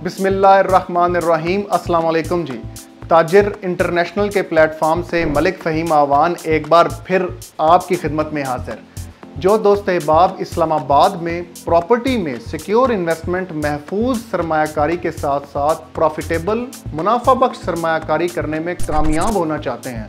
बिस्मिल्लाहिर्रहमानिर्रहीम। अस्सलाम वालेकुम जी। ताजिर इंटरनेशनल के प्लेटफॉर्म से मलिक फ़हीम आवान एक बार फिर आपकी खिदमत में हाजिर। जो दोस्त अहबाब इस्लामाबाद में प्रॉपर्टी में सिक्योर इन्वेस्टमेंट, महफूज सरमायाकारी के साथ साथ प्रॉफिटेबल मुनाफा बख्श सरमायाकारी करने में कामयाब होना चाहते हैं,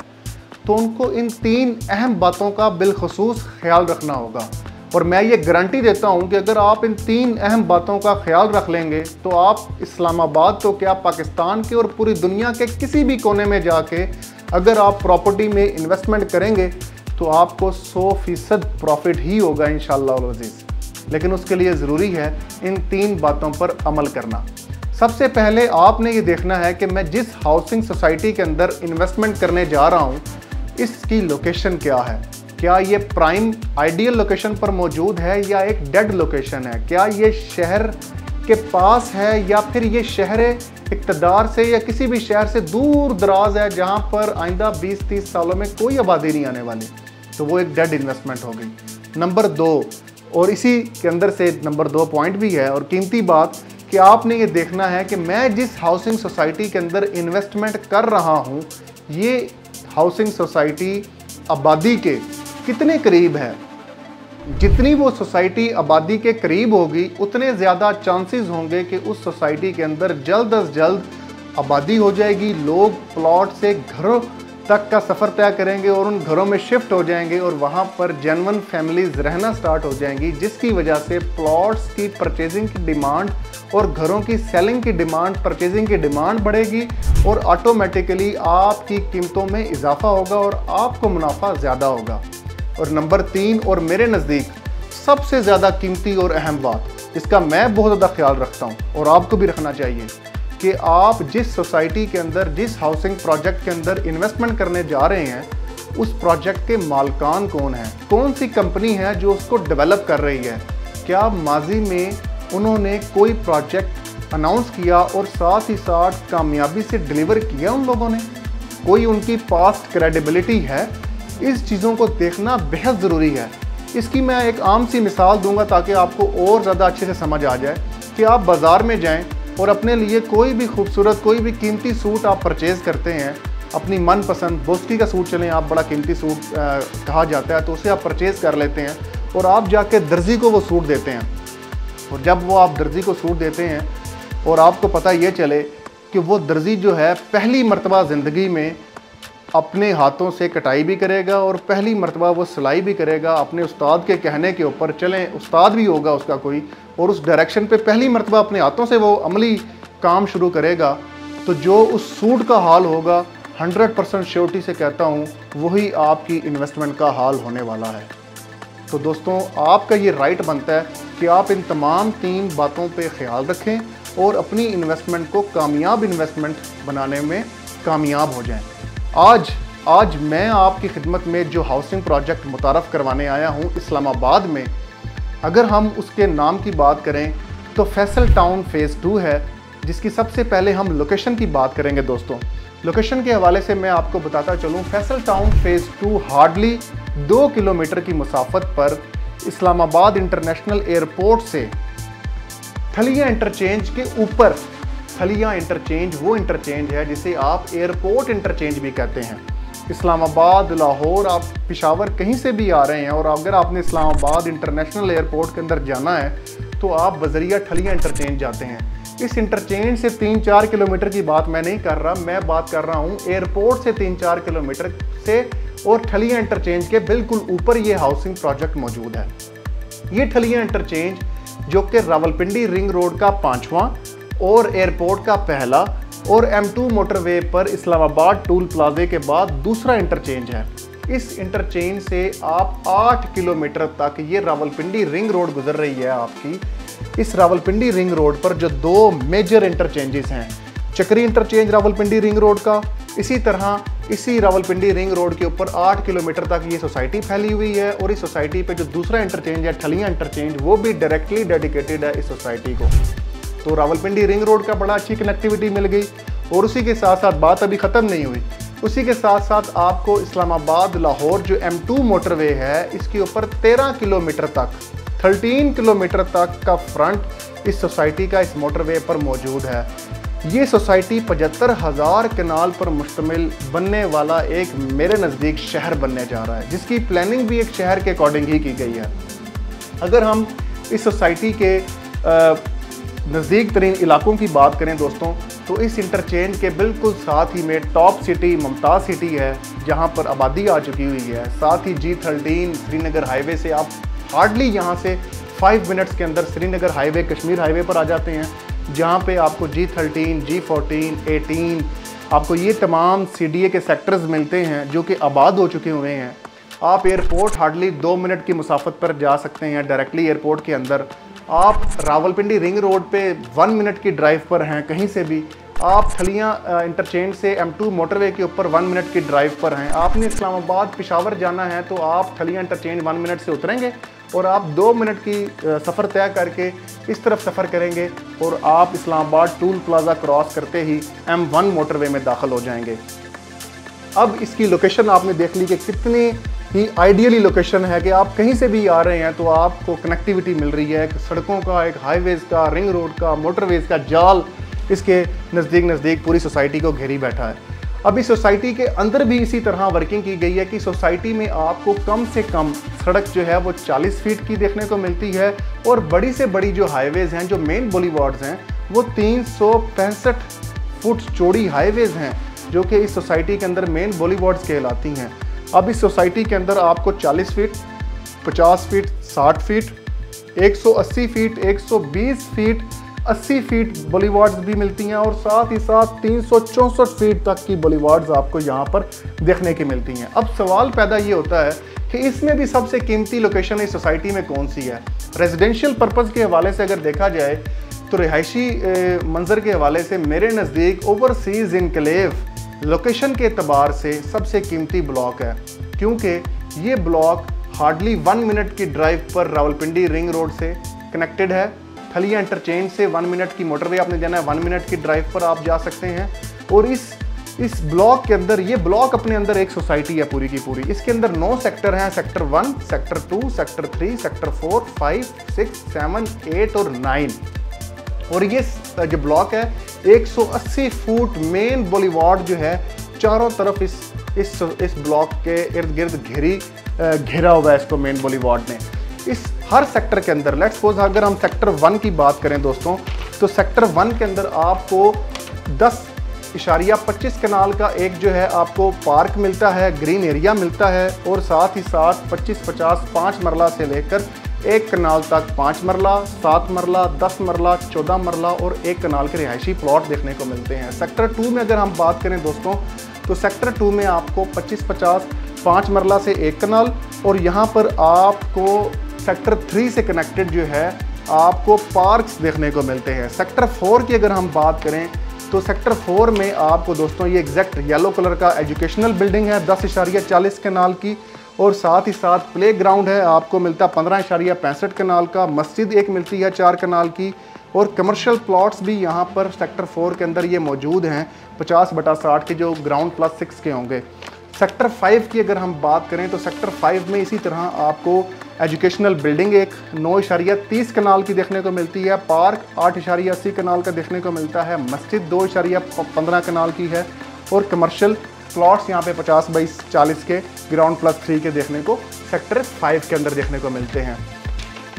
तो उनको इन 3 अहम बातों का बिलखुसूस ख्याल रखना होगा। और मैं ये गारंटी देता हूँ कि अगर आप इन 3 अहम बातों का ख्याल रख लेंगे तो आप इस्लामाबाद तो क्या, पाकिस्तान के और पूरी दुनिया के किसी भी कोने में जाके अगर आप प्रॉपर्टी में इन्वेस्टमेंट करेंगे तो आपको 100% प्रॉफिट ही होगा इंशाअल्लाह अज़ीज़। लेकिन उसके लिए ज़रूरी है इन 3 बातों पर अमल करना। सबसे पहले आपने ये देखना है कि मैं जिस हाउसिंग सोसाइटी के अंदर इन्वेस्टमेंट करने जा रहा हूँ इसकी लोकेशन क्या है। क्या ये प्राइम आइडियल लोकेशन पर मौजूद है या एक डेड लोकेशन है? क्या ये शहर के पास है या फिर ये शहर इक़्तिदार से या किसी भी शहर से दूर दराज है जहाँ पर आइंदा 20-30 सालों में कोई आबादी नहीं आने वाली? तो वो एक डेड इन्वेस्टमेंट हो गई। नंबर 2, और इसी के अंदर से नंबर 2 पॉइंट भी है और कीमती बात कि आपने ये देखना है कि मैं जिस हाउसिंग सोसाइटी के अंदर इन्वेस्टमेंट कर रहा हूँ ये हाउसिंग सोसाइटी आबादी के कितने करीब है। जितनी वो सोसाइटी आबादी के करीब होगी उतने ज़्यादा चांसेस होंगे कि उस सोसाइटी के अंदर जल्द अज जल्द आबादी हो जाएगी। लोग प्लॉट से घरों तक का सफ़र तय करेंगे और उन घरों में शिफ्ट हो जाएंगे और वहाँ पर जेन्युइन फैमिलीज़ रहना स्टार्ट हो जाएंगी, जिसकी वजह से प्लॉट्स की परचेजिंग की डिमांड और घरों की सेलिंग की डिमांड, परचेजिंग की डिमांड बढ़ेगी और ऑटोमेटिकली आपकी कीमतों में इजाफा होगा और आपको मुनाफा ज़्यादा होगा। और नंबर 3 और मेरे नज़दीक सबसे ज़्यादा कीमती और अहम बात, इसका मैं बहुत ज़्यादा ख्याल रखता हूँ और आपको भी रखना चाहिए कि आप जिस सोसाइटी के अंदर, जिस हाउसिंग प्रोजेक्ट के अंदर इन्वेस्टमेंट करने जा रहे हैं उस प्रोजेक्ट के मालकान कौन हैं, कौन सी कंपनी है जो उसको डेवलप कर रही है। क्या माजी में उन्होंने कोई प्रोजेक्ट अनाउंस किया और साथ ही साथ कामयाबी से डिलीवर किया उन लोगों ने? कोई उनकी पास्ट क्रेडिबिलिटी है? इस चीज़ों को देखना बेहद ज़रूरी है। इसकी मैं एक आम सी मिसाल दूंगा ताकि आपको और ज़्यादा अच्छे से समझ आ जाए कि आप बाज़ार में जाएं और अपने लिए कोई भी खूबसूरत, कोई भी कीमती सूट आप परचेज़ करते हैं, अपनी मनपसंद बोस्की का सूट, चलें आप बड़ा कीमती सूट कहा जाता है, तो उसे आप परचेज़ कर लेते हैं और आप जाके दर्जी को वो सूट देते हैं। और जब वो आप दर्जी को सूट देते हैं और आपको पता ये चले कि वो दर्जी जो है पहली मरतबा ज़िंदगी में अपने हाथों से कटाई भी करेगा और पहली मरतबा वो सिलाई भी करेगा अपने उस्ताद के कहने के ऊपर, चलें उस्ताद भी होगा उसका कोई, और उस डायरेक्शन पे पहली मरतबा अपने हाथों से वो अमली काम शुरू करेगा, तो जो उस सूट का हाल होगा 100% श्योरिटी से कहता हूँ वही आपकी इन्वेस्टमेंट का हाल होने वाला है। तो दोस्तों आपका ये राइट बनता है कि आप इन तमाम 3 बातों पर ख्याल रखें और अपनी इन्वेस्टमेंट को कामयाब इन्वेस्टमेंट बनाने में कामयाब हो जाएँ। आज मैं आपकी खिदमत में जो हाउसिंग प्रोजेक्ट मुतारफ़ करवाने आया हूँ इस्लामाबाद में, अगर हम उसके नाम की बात करें तो फैसल टाउन फ़ेज़ 2 है, जिसकी सबसे पहले हम लोकेशन की बात करेंगे। दोस्तों लोकेशन के हवाले से मैं आपको बताता चलूँ, Faisal town phase 2 hardly 2 kilometre की मुसाफत पर इस्लामाबाद इंटरनेशनल एयरपोर्ट से थलिया इंटरचेंज के ऊपर, थलिया इंटरचेंज वो इंटरचेंज है जिसे आप एयरपोर्ट इंटरचेंज भी कहते हैं। इस्लामाबाद, लाहौर, आप पेशावर कहीं से भी आ रहे हैं और अगर आपने इस्लामाबाद इंटरनेशनल एयरपोर्ट के अंदर जाना है तो आप बजरिया थलिया इंटरचेंज जाते हैं। इस इंटरचेंज से 3-4 किलोमीटर की बात मैं नहीं कर रहा, मैं बात कर रहा हूँ एयरपोर्ट से 3-4 किलोमीटर से, और थलिया इंटरचेंज के बिल्कुल ऊपर ये हाउसिंग प्रोजेक्ट मौजूद है। ये थलिया इंटरचेंज जो कि रावलपिंडी रिंग रोड का 5वां और एयरपोर्ट का पहला और M2 मोटरवे पर इस्लामाबाद टूल प्लाजे के बाद दूसरा इंटरचेंज है। इस इंटरचेंज से आप 8 किलोमीटर तक ये रावलपिंडी रिंग रोड गुजर रही है आपकी। इस रावलपिंडी रिंग रोड पर जो 2 मेजर इंटरचेंजेस हैं, चक्री इंटरचेंज रावलपिंडी रिंग रोड का, इसी तरह इसी रावलपिंडी रिंग रोड के ऊपर 8 किलोमीटर तक ये सोसाइटी फैली हुई है और इस सोसाइटी पे जो दूसरा इंटरचेंज है थलिया इंटरचेंज, वो भी डायरेक्टली डेडिकेटेड है इस सोसाइटी को। तो रावलपिंडी रिंग रोड का बड़ा अच्छी कनेक्टिविटी मिल गई और उसी के साथ साथ बात अभी ख़त्म नहीं हुई, उसी के साथ साथ आपको इस्लामाबाद लाहौर जो M2 मोटरवे है इसके ऊपर 13 किलोमीटर तक 13 किलोमीटर तक का फ्रंट इस सोसाइटी का इस मोटरवे पर मौजूद है। ये सोसाइटी 75,000 कनाल पर मुश्तमिल बनने वाला एक मेरे नज़दीक शहर बनने जा रहा है, जिसकी प्लानिंग भी एक शहर के अकॉर्डिंग ही की गई है। अगर हम इस सोसाइटी के नज़दीक तरीन इलाकों की बात करें दोस्तों, तो इस इंटरचेंज के बिल्कुल साथ ही में टॉप सिटी मुमताज़ सिटी है, जहां पर आबादी आ चुकी हुई है। साथ ही G13 श्रीनगर हाईवे से आप हार्डली यहां से 5 मिनट्स के अंदर श्रीनगर हाईवे कश्मीर हाईवे पर आ जाते हैं, जहां पे आपको G13, G14, 18 आपको ये तमाम CDA के सेक्टर्स मिलते हैं जो कि आबाद हो चुके हुए हैं। आप एयरपोर्ट हार्डली 2 मिनट की मुसाफत पर जा सकते हैं डायरेक्टली एयरपोर्ट के अंदर। आप रावलपिंडी रिंग रोड पे 1 मिनट की ड्राइव पर हैं कहीं से भी। आप थलियाँ इंटरचेंज से M2 मोटरवे के ऊपर 1 मिनट की ड्राइव पर हैं। आपने इस्लामाबाद पेशावर जाना है तो आप थलियाँ इंटरचेंज 1 मिनट से उतरेंगे और आप 2 मिनट की सफ़र तय करके इस तरफ सफ़र करेंगे और आप इस्लामाबाद टूल प्लाजा क्रॉस करते ही M1 मोटरवे में दाखिल हो जाएंगे। अब इसकी लोकेशन आपने देख ली कि कितनी ही आइडियली लोकेशन है कि आप कहीं से भी आ रहे हैं तो आपको कनेक्टिविटी मिल रही है। एक सड़कों का, एक हाईवेज़ का, रिंग रोड का, मोटरवेज़ का जाल इसके नज़दीक पूरी सोसाइटी को घेरी बैठा है। अब इस सोसाइटी के अंदर भी इसी तरह वर्किंग की गई है कि सोसाइटी में आपको कम से कम सड़क जो है वो 40 फीट की देखने को मिलती है और बड़ी से बड़ी जो हाईवेज़ हैं, जो मेन बोलीवार्ड्स हैं, वो 365 फुट चौड़ी हाईवेज़ हैं जो कि इस सोसाइटी के अंदर मेन बोलीवार्ड्स कहलाती हैं। अब इस सोसाइटी के अंदर आपको 40 feet, 50 feet, 60 feet, 180 feet, 120 feet, 80 feet boulevards भी मिलती हैं और साथ ही साथ 364 फीट तक की बोलीवार्ड्स आपको यहाँ पर देखने की मिलती हैं। अब सवाल पैदा ये होता है कि इसमें भी सबसे कीमती लोकेशन इस सोसाइटी में कौन सी है। रेजिडेंशियल पर्पज़ के हवाले से अगर देखा जाए तो रिहायशी मंजर के हवाले से मेरे नज़दीक ओवरसीज इनक्लेव लोकेशन के एतबार से सबसे कीमती ब्लॉक है, क्योंकि ये ब्लॉक हार्डली 1 मिनट की ड्राइव पर रावलपिंडी रिंग रोड से कनेक्टेड है। थलिया इंटरचेंज से 1 मिनट की मोटरवे आपने जाना है, 1 मिनट की ड्राइव पर आप जा सकते हैं। और इस ब्लॉक के अंदर, ये ब्लॉक अपने अंदर एक सोसाइटी है पूरी की पूरी। इसके अंदर 9 सेक्टर हैं, सेक्टर 1, सेक्टर 2, सेक्टर 3, सेक्टर 4, 5, 6, 7, 8 और 9। और ये जो ब्लॉक है 180 फुट मेन बोलीवार्ड जो है चारों तरफ इस ब्लॉक के इर्द गिर्द घेरा हुआ है इसको मेन बोलीवार्ड ने। इस हर सेक्टर के अंदर, लेट्स सपोज अगर हम सेक्टर 1 की बात करें दोस्तों, तो सेक्टर 1 के अंदर आपको 10.25 कनाल का एक जो है आपको पार्क मिलता है, ग्रीन एरिया मिलता है और साथ ही साथ 25-50 5 मरला से लेकर 1 कनाल तक 5 मरला, 7 मरला, 10 मरला, 14 मरला और 1 कनाल के रिहायशी प्लॉट देखने को मिलते हैं। सेक्टर 2 में अगर हम बात करें दोस्तों, तो सेक्टर 2 में आपको 25-50 5 मरला से 1 कनाल और यहाँ पर आपको सेक्टर 3 से कनेक्टेड जो है आपको पार्क्स देखने को मिलते हैं। सेक्टर 4 की अगर हम बात करें तो सेक्टर 4 में आपको दोस्तों ये एग्जैक्ट येलो कलर का एजुकेशनल बिल्डिंग है 10.40 कनाल की और साथ ही साथ प्ले ग्राउंड है आपको मिलता 15.65 कनाल का, मस्जिद एक मिलती है 4 कनाल की और कमर्शियल प्लॉट्स भी यहाँ पर सेक्टर 4 के अंदर ये मौजूद हैं 50/60 के जो ग्राउंड प्लस 6 के होंगे। सेक्टर 5 की अगर हम बात करें तो सेक्टर 5 में इसी तरह आपको एजुकेशनल बिल्डिंग एक 9.30 कनाल की देखने को मिलती है, पार्क 8.80 कनाल का देखने को मिलता है, मस्जिद 2.15 कनाल की है और कमर्शियल प्लॉट्स यहाँ पे 50/40 के ग्राउंड प्लस 3 के देखने को सेक्टर 5 के अंदर देखने को मिलते हैं।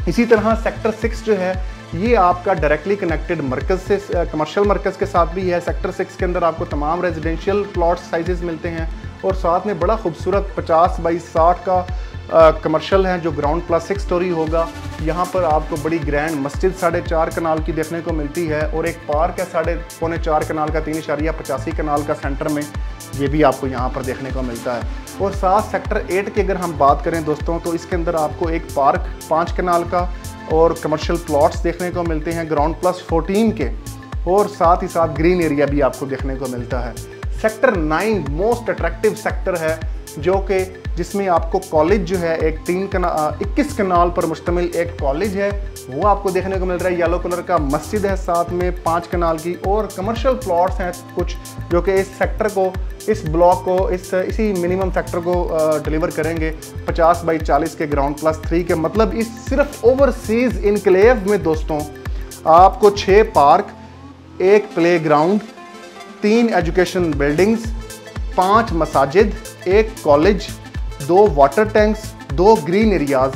इसी तरह सेक्टर 6 जो है ये आपका डायरेक्टली कनेक्टेड मरकज़ से कमर्शियल मरकज़ के साथ भी है। सेक्टर 6 के अंदर आपको तमाम रेजिडेंशियल प्लॉट साइजेस मिलते हैं और साथ में बड़ा खूबसूरत 50/60 का कमर्शियल है जो ग्राउंड प्लस 6 स्टोरी होगा। यहाँ पर आपको बड़ी ग्रैंड मस्जिद 4.5 कनाल की देखने को मिलती है और एक पार्क है 4.25 कनाल का 3.85 कनाल का सेंटर में, ये भी आपको यहाँ पर देखने को मिलता है। और साथ सेक्टर 8 की अगर हम बात करें दोस्तों तो इसके अंदर आपको एक पार्क 5 कनाल का और कमर्शियल प्लॉट्स देखने को मिलते हैं ग्राउंड प्लस 14 के और साथ ही साथ ग्रीन एरिया भी आपको देखने को मिलता है। सेक्टर 9 मोस्ट अट्रैक्टिव सेक्टर है जो कि जिसमें आपको कॉलेज जो है एक 21 कनाल पर मुश्तमिल एक कॉलेज है वो आपको देखने को मिल रहा है। येलो कलर का मस्जिद है साथ में 5 कनाल की, और कमर्शियल प्लॉट्स हैं कुछ जो कि इस सेक्टर को, इस ब्लॉक को, इसी मिनिमम सेक्टर को डिलीवर करेंगे 50 बाई 40 के ग्राउंड+3 के। मतलब इस सिर्फ ओवरसीज इनक्लेव में दोस्तों आपको 6 park, 1 play ground, 3 education buildings, 5 मसाजिद, 1 college, 2 water tanks, 2 green areas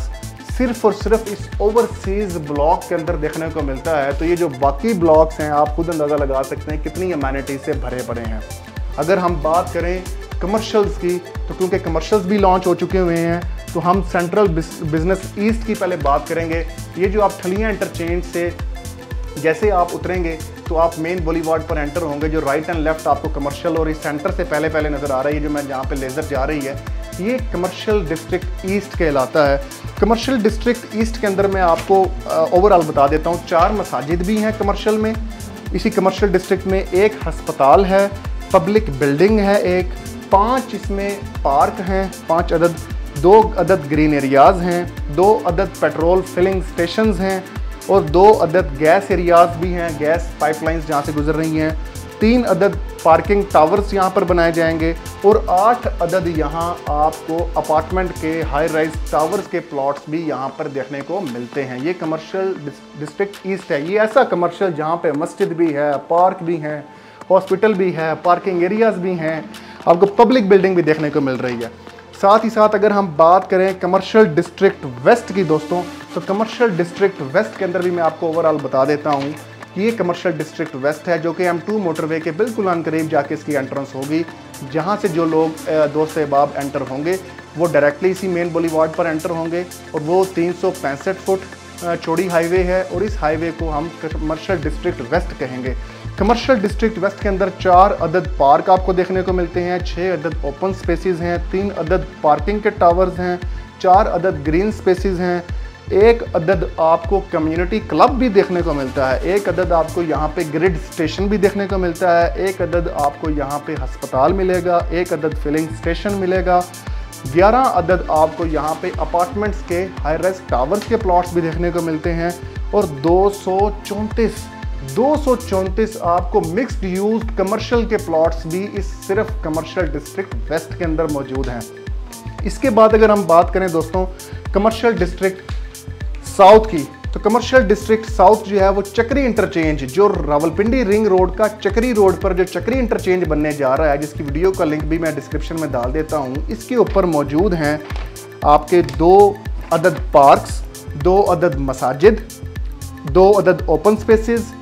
सिर्फ और सिर्फ इस ओवरसीज ब्लॉक के अंदर देखने को मिलता है। तो ये जो बाकी ब्लॉक्स हैं आप खुद अंदाज़ा लगा सकते हैं कितनी अमेनिटी से भरे पड़े हैं। अगर हम बात करें कमर्शियल्स की, तो क्योंकि कमर्शियल्स भी लॉन्च हो चुके हुए हैं, तो हम सेंट्रल बिजनेस ईस्ट की पहले बात करेंगे। ये जो आप ठलियाँ इंटरचेंज से जैसे आप उतरेंगे तो आप मेन बॉलीवार्ड पर एंटर होंगे, जो राइट एंड लेफ्ट आपको कमर्शियल और इस सेंटर से पहले नज़र आ रही है, जो मैं जहाँ पे लेज़र जा रही है, ये कमर्शियल डिस्ट्रिक्ट ईस्ट कहलाता है। कमर्शियल डिस्ट्रिक्ट ईस्ट के अंदर मैं आपको ओवरऑल बता देता हूँ, 4 मसाजिद भी हैं कमर्शियल में। इसी कमर्शियल डिस्ट्रिक्ट में 1 हस्पताल है, पब्लिक बिल्डिंग है 1, 5 इसमें पार्क हैं 5 अदद, 2 अदद ग्रीन एरियाज़ हैं, 2 अदद पेट्रोल फिलिंग स्टेशंस हैं, और 2 अदद गैस एरियाज़ भी हैं, गैस पाइपलाइंस जहाँ से गुजर रही हैं, 3 अदद पार्किंग टावर्स यहाँ पर बनाए जाएंगे, और 8 अदद यहाँ आपको अपार्टमेंट के हाई राइज टावर्स के प्लॉट्स भी यहाँ पर देखने को मिलते हैं। ये कमर्शियल डिस्ट्रिक्ट ईस्ट है। ये ऐसा कमर्शियल जहाँ पे मस्जिद भी है, पार्क भी हैं, हॉस्पिटल भी है, पार्किंग एरियाज़ भी हैं, आपको पब्लिक बिल्डिंग भी देखने को मिल रही है। साथ ही साथ अगर हम बात करें कमर्शियल डिस्ट्रिक्ट वेस्ट की दोस्तों, तो कमर्शियल डिस्ट्रिक्ट वेस्ट के अंदर भी मैं आपको ओवरऑल बता देता हूँ कि ये कमर्शियल डिस्ट्रिक्ट वेस्ट है, जो कि M2 मोटरवे के बिल्कुल अनकरीब जाके इसकी एंट्रेंस होगी। जहाँ से जो लोग दोस्त अहबाब एंटर होंगे वो डायरेक्टली इसी मेन बॉलीवार्ड पर एंटर होंगे, और वो 365 फुट चौड़ी हाईवे है, और इस हाईवे को हम कमर्शियल डिस्ट्रिक्ट वेस्ट कहेंगे। कमर्शियल डिस्ट्रिक्ट वेस्ट के अंदर 4 अदद पार्क आपको देखने को मिलते हैं, 6 अदद ओपन स्पेसेस हैं, 3 अदद पार्किंग के टावर्स हैं, 4 अदद ग्रीन स्पेसेस हैं, 1 अदद आपको कम्युनिटी क्लब भी देखने को मिलता है, 1 अदद आपको यहाँ पे ग्रिड स्टेशन भी देखने को मिलता है, 1 अदद आपको यहाँ पे हस्पताल मिलेगा, 1 अदद फिलिंग स्टेशन मिलेगा, 11 अदद आपको यहाँ पे अपार्टमेंट्स के हाई राइज टावर्स के प्लॉट्स भी देखने को मिलते हैं, और 234 आपको मिक्स्ड यूज कमर्शियल के प्लॉट्स भी इस सिर्फ कमर्शियल डिस्ट्रिक्ट वेस्ट के अंदर मौजूद हैं। इसके बाद अगर हम बात करें दोस्तों कमर्शियल डिस्ट्रिक्ट साउथ की, तो कमर्शियल डिस्ट्रिक्ट साउथ जो है वो चक्री इंटरचेंज, जो रावलपिंडी रिंग रोड का चक्री रोड पर जो चक्री इंटरचेंज बनने जा रहा है, जिसकी वीडियो का लिंक भी मैं डिस्क्रिप्शन में डाल देता हूँ, इसके ऊपर मौजूद हैं आपके 2 अदद पार्क्स, 2 अदद मसाजिद, 2 अदद ओपन स्पेसेस,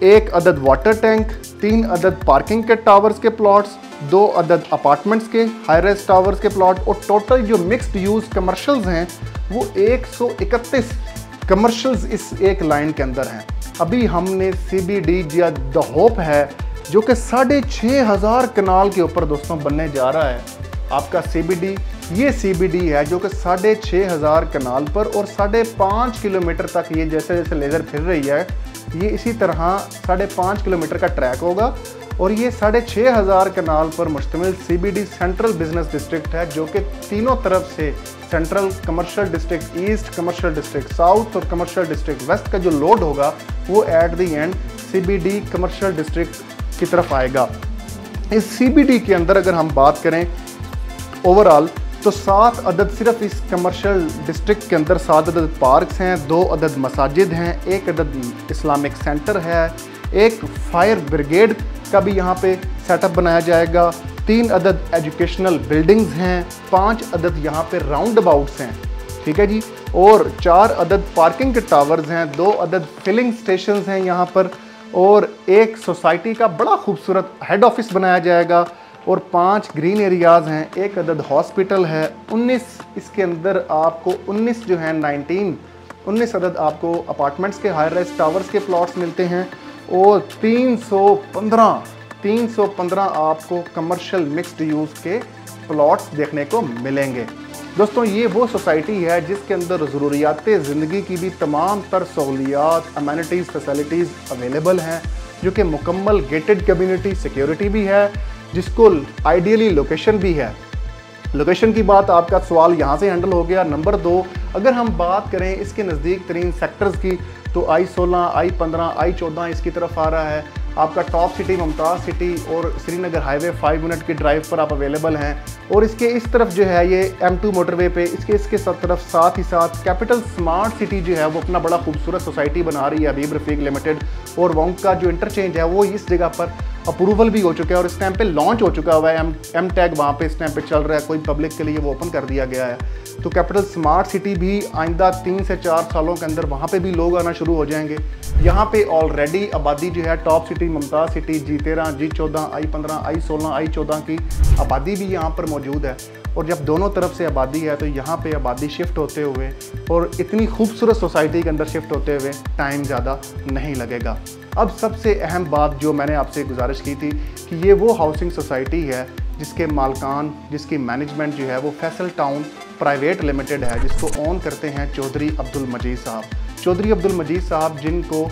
1 अदद वाटर टैंक, 3 अदद पार्किंग के टावर्स के प्लॉट्स, 2 अदद अपार्टमेंट्स के हाई राइज टावर्स के प्लॉट, और टोटल जो मिक्स्ड यूज कमर्शियल्स हैं वो 131 कमर्शियल्स इस एक लाइन के अंदर हैं। अभी हमने CBD या द होप है जो कि 6500 कनाल के ऊपर दोस्तों बनने जा रहा है आपका CBD। ये CBD है जो कि 6500 कनाल पर और 5.5 किलोमीटर तक, ये जैसे जैसे लेज़र फिर रही है, ये इसी तरह 5.5 किलोमीटर का ट्रैक होगा, और ये 6500 कनाल पर मुश्तमिल CBD सेंट्रल बिजनेस डिस्ट्रिक्ट है, जो कि तीनों तरफ से central commercial district east, commercial district south और कमर्शियल डिस्ट्रिक्ट वेस्ट का जो लोड होगा वो at the end CBD commercial district की तरफ आएगा। इस CBD के अंदर अगर हम बात करें ओवरऑल, तो 7 अदद सिर्फ इस कमर्शियल डिस्ट्रिक्ट के अंदर 7 अदद पार्क्स हैं, 2 अदद मसाजिद हैं, 1 अदद इस्लामिक सेंटर है, 1 फायर ब्रिगेड का भी यहाँ पे सेटअप बनाया जाएगा, 3 अदद एजुकेशनल बिल्डिंग्स हैं, 5 अदद यहाँ पे राउंड अबाउट्स हैं, ठीक है जी, और 4 अदद पार्किंग के टावर्स हैं, 2 अदद फिलिंग स्टेशंस हैं यहाँ पर, और 1 सोसाइटी का बड़ा खूबसूरत हेड ऑफिस बनाया जाएगा, और 5 ग्रीन एरियाज़ हैं, 1 अदद हॉस्पिटल है, 19 इसके अंदर आपको 19 जो हैं 19 अदद आपको अपार्टमेंट्स के हाई राइज टावर्स के प्लॉट्स मिलते हैं, और 315 आपको कमर्शियल मिक्स्ड यूज़ के प्लॉट्स देखने को मिलेंगे। दोस्तों ये वो सोसाइटी है जिसके अंदर ज़रूरियात ज़िंदगी की भी तमाम तर सहूलियात, अमेनिटीज़, फैसिलिटीज़ अवेलेबल हैं, जो कि मुकम्मल गेटेड कम्युनिटी सिक्योरिटी भी है, जिसको आइडियली लोकेशन भी है। लोकेशन की बात, आपका सवाल यहाँ से हैंडल हो गया। नंबर 2, अगर हम बात करें इसके नज़दीक तरीन सेक्टर्स की, तो I-16, I-15, I-14 इसकी तरफ आ रहा है। आपका टॉप सिटी मुमताज़ सिटी और श्रीनगर हाईवे 5 मिनट की ड्राइव पर आप अवेलेबल हैं। और इसके इस तरफ जो है ये M2 मोटरवे पे इसके तरफ साथ ही साथ कैपिटल स्मार्ट सिटी जो है वो अपना बड़ा खूबसूरत सोसाइटी बना रही है, हबीब रफ़ीक लिमिटेड। और वहाँ का जो इंटरचेंज है वो इस जगह पर अप्रूवल भी हो चुका है और इस टाइम पे लॉन्च हो चुका हुआ है। एम टैग वहाँ पे इस टाइम पे चल रहा है, कोई पब्लिक के लिए वो ओपन कर दिया गया है। तो कैपिटल स्मार्ट सिटी भी आइंदा 3 से 4 सालों के अंदर वहाँ पे भी लोग आना शुरू हो जाएंगे। यहाँ पे ऑलरेडी आबादी जो है top city Mumtaz city G13, G14, I-15, I-16, I-14 की आबादी भी यहाँ पर मौजूद है। और जब दोनों तरफ से आबादी है तो यहाँ पे आबादी शिफ्ट होते हुए और इतनी खूबसूरत सोसाइटी के अंदर शिफ्ट होते हुए टाइम ज़्यादा नहीं लगेगा। अब सबसे अहम बात जो मैंने आपसे गुजारिश की थी कि ये वो हाउसिंग सोसाइटी है जिसके मालकान, जिसकी मैनेजमेंट जो है वो फैसल टाउन प्राइवेट लिमिटेड है, जिसको ओन करते हैं चौधरी अब्दुल मजीद साहब। चौधरी अब्दुल मजीद साहब जिनको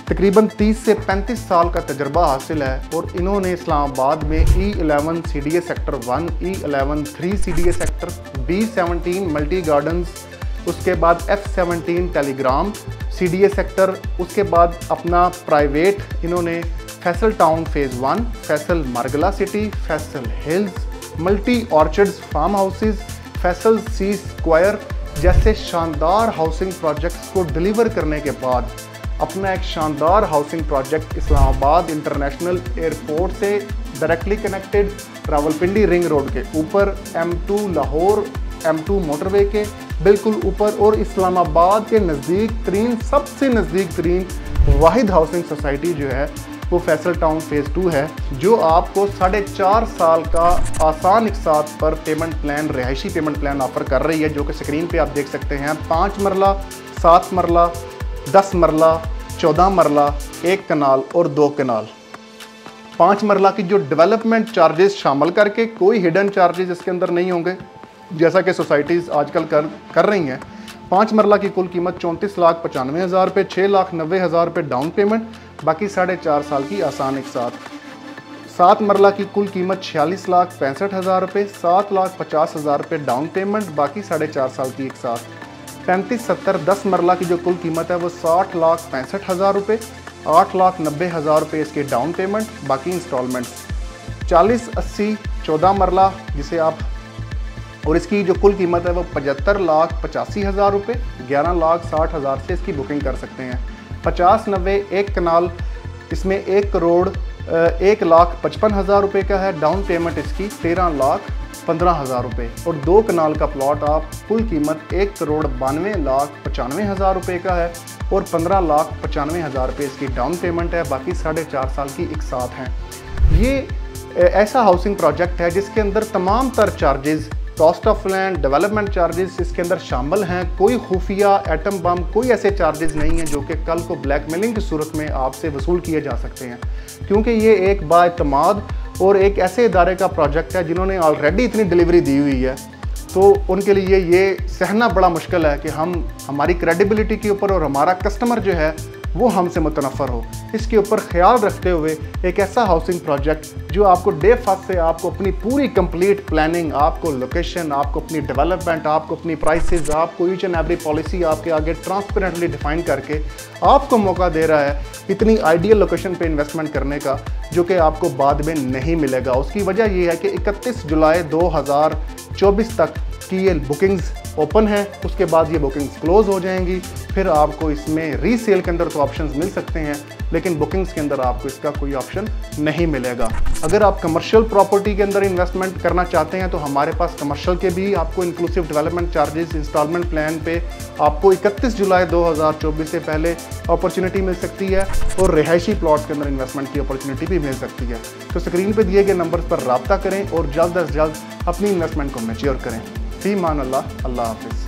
तकरीबन 30 से 35 साल का तजर्बा हासिल है और इन्होंने इस्लामाबाद में E11 CDA sector 1, E11 3 CDA sector, B17 multi gardens, उसके बाद F17 टेलीग्राम CDA सेक्टर, उसके बाद अपना प्राइवेट इन्होंने Faisal town phase 1, Faisal Margalla city, Faisal hills, multi orchards farm houses, Faisal sea square जैसे शानदार हाउसिंग प्रोजेक्ट्स को डिलीवर करने के बाद अपना एक शानदार housing project Islamabad international airport से directly connected Rawalpindi ring road के ऊपर, M2 लाहौर M2 मोटरवे के बिल्कुल ऊपर और इस्लामाबाद के नज़दीक तरीन, सबसे नज़दीक तरीन वाहिद हाउसिंग सोसाइटी जो है वो फैसल टाउन फेज़ 2 है, जो आपको 4.5 साल का आसान इकसात पर पेमेंट प्लान, रिहायशी पेमेंट प्लान ऑफ़र कर रही है, जो कि स्क्रीन पे आप देख सकते हैं। 5 मरला, 7 मरला, 10 मरला, 14 मरला, 1 कनाल और 2 कनाल। 5 मरला की जो डेवलपमेंट चार्जेस शामिल करके कोई हिडन चार्जेस इसके अंदर नहीं होंगे, जैसा कि सोसाइटीज़ आजकल कर रही हैं। 5 मरला की कुल कीमत 34,95,000 रुपये, 6,90,000 रुपये डाउन पेमेंट, बाकी 4.5 साल की आसान इकसात। 7 मरला की कुल कीमत 46,65,000 रुपये, 7,50,000 रुपये डाउन पेमेंट, बाकी 4.5 साल की इकसात। 35-70 10 मरला की जो कुल कीमत है वो 60,65,000 रुपये, 8,90,000 रुपये इसके डाउन पेमेंट, बाकी इंस्टॉलमेंट्स। 40-80 14 मरला जिसे आप, और इसकी जो कुल कीमत है वो 75,85,000 रुपये, 11,60,000 से इसकी बुकिंग कर सकते हैं। 50-90 1 कनाल, इसमें 1,01,55,000 रुपये का है, डाउन पेमेंट इसकी 13,15,000 रुपये, और 2 कनाल का प्लॉट आप कुल कीमत 1,92,95,000 रुपये का है और 15,95,000 रुपये इसकी डाउन पेमेंट है, बाकी 4.5 साल की इकसात हैं। ये ऐसा हाउसिंग प्रोजेक्ट है जिसके अंदर तमाम तर charges, cost of land, development charges इसके अंदर शामिल हैं। कोई खुफिया एटम बम, कोई ऐसे चार्जेस नहीं हैं जो कि कल को ब्लैकमेलिंग की सूरत में आपसे वसूल किए जा सकते हैं, क्योंकि ये एक बाएतमाद और एक ऐसे इदारे का प्रोजेक्ट है जिन्होंने ऑलरेडी इतनी डिलीवरी दी हुई है। तो उनके लिए ये सहना बड़ा मुश्किल है कि हमारी क्रेडिबिलिटी के ऊपर और हमारा कस्टमर जो है वो हमसे मुतनफ़र हो। इसके ऊपर ख्याल रखते हुए एक ऐसा हाउसिंग प्रोजेक्ट जो आपको डे फर्स्ट से आपको अपनी पूरी कंप्लीट प्लानिंग, आपको लोकेशन, आपको अपनी डेवलपमेंट, आपको अपनी प्राइसेस, आपको ईच एंड एवरी पॉलिसी आपके आगे ट्रांसपेरेंटली डिफाइन करके आपको मौका दे रहा है इतनी आइडियल लोकेशन पे इन्वेस्टमेंट करने का, जो कि आपको बाद में नहीं मिलेगा। उसकी वजह ये है कि 31 जुलाई 2024 तक की ये बुकिंग्स ओपन है, उसके बाद ये बुकिंग्स क्लोज हो जाएंगी। फिर आपको इसमें रीसेल के अंदर तो ऑप्शंस मिल सकते हैं, लेकिन बुकिंग्स के अंदर आपको इसका कोई ऑप्शन नहीं मिलेगा। अगर आप कमर्शियल प्रॉपर्टी के अंदर इन्वेस्टमेंट करना चाहते हैं तो हमारे पास कमर्शियल के भी आपको inclusive development charges installment plan पे आपको 31 जुलाई 2024 से पहले अपॉर्चुनिटी मिल सकती है, और रिहायशी प्लॉट के अंदर इन्वेस्टमेंट की अपॉर्चुनिटी भी मिल सकती है। तो स्क्रीन पर दिए गए नंबर पर रब्ता करें और जल्द अज जल्द अपनी इन्वेस्टमेंट को मैच्योर करें। फी मान अल्लाह, अल्लाह हाफिज़।